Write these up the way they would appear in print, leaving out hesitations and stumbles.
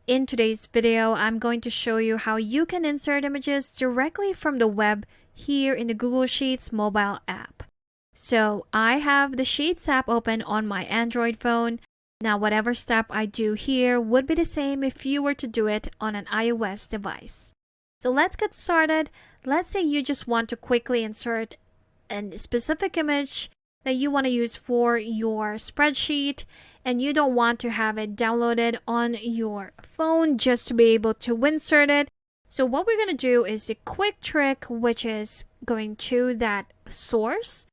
In today's video, I'm going to show you how you can insert images directly from the web here in the Google Sheets mobile app. So I have the Sheets app open on my Android phone. Now, whatever step I do here would be the same if you were to do it on an iOS device. So let's get started. Let's say you just want to quickly insert a specific image that you want to use for your spreadsheet, and you don't want to have it downloaded on your phone just to be able to insert it. So what we're going to do is a quick trick, which is going to that source,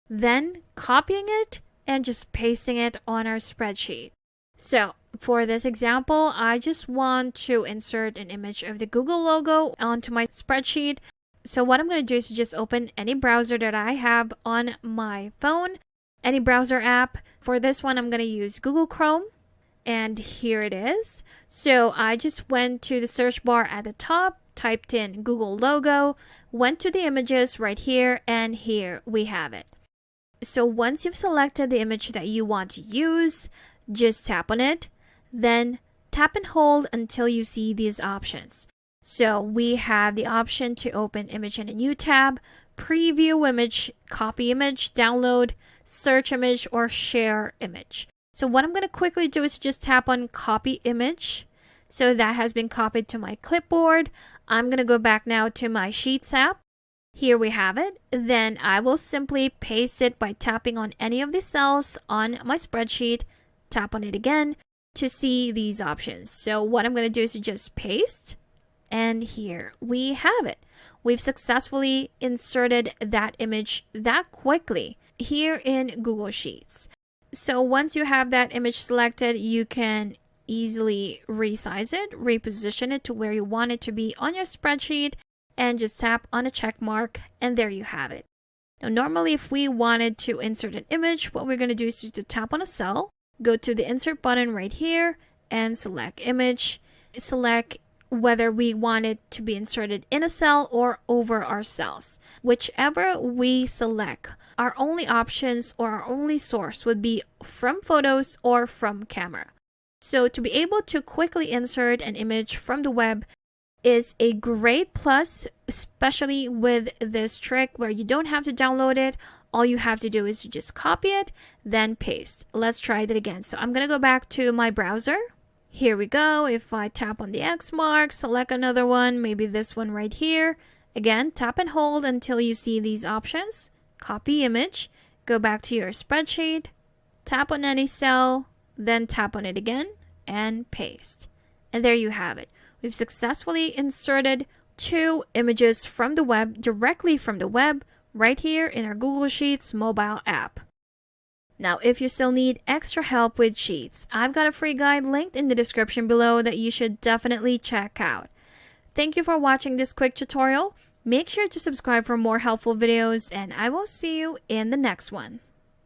then copying it and just pasting it on our spreadsheet. So for this example, I just want to insert an image of the Google logo onto my spreadsheet. So what I'm going to do is just open any browser that I have on my phone, any browser app. For this one, I'm going to use Google Chrome, and here it is. So I just went to the search bar at the top, typed in Google logo, went to the images right here, and here we have it. So once you've selected the image that you want to use, just tap on it, then tap and hold until you see these options. So we have the option to open image in a new tab, preview image, copy image, download, search image, or share image. So what I'm going to quickly do is just tap on copy image. So that has been copied to my clipboard. I'm going to go back now to my Sheets app. Here we have it. Then I will simply paste it by tapping on any of the cells on my spreadsheet, tap on it again to see these options. So what I'm going to do is just paste. And here we have it. We've successfully inserted that image that quickly here in Google Sheets. So once you have that image selected, you can easily resize it, reposition it to where you want it to be on your spreadsheet, and just tap on a check mark, and there you have it. Now, normally if we wanted to insert an image, what we're going to do is just to tap on a cell, go to the insert button right here, and select image, select whether we want it to be inserted in a cell or over our cells. Whichever we select, our only options or our only source would be from photos or from camera. So to be able to quickly insert an image from the web is a great plus, especially with this trick where you don't have to download it. All you have to do is to just copy it, then paste. Let's try that again. So I'm going to go back to my browser. Here we go. If I tap on the X mark, select another one, maybe this one right here. Again, tap and hold until you see these options. Copy image, go back to your spreadsheet, tap on any cell, then tap on it again, and paste. And there you have it. We've successfully inserted 2 images from the web, directly from the web, right here in our Google Sheets mobile app. Now, if you still need extra help with Sheets, I've got a free guide linked in the description below that you should definitely check out. Thank you for watching this quick tutorial. Make sure to subscribe for more helpful videos, and I will see you in the next one.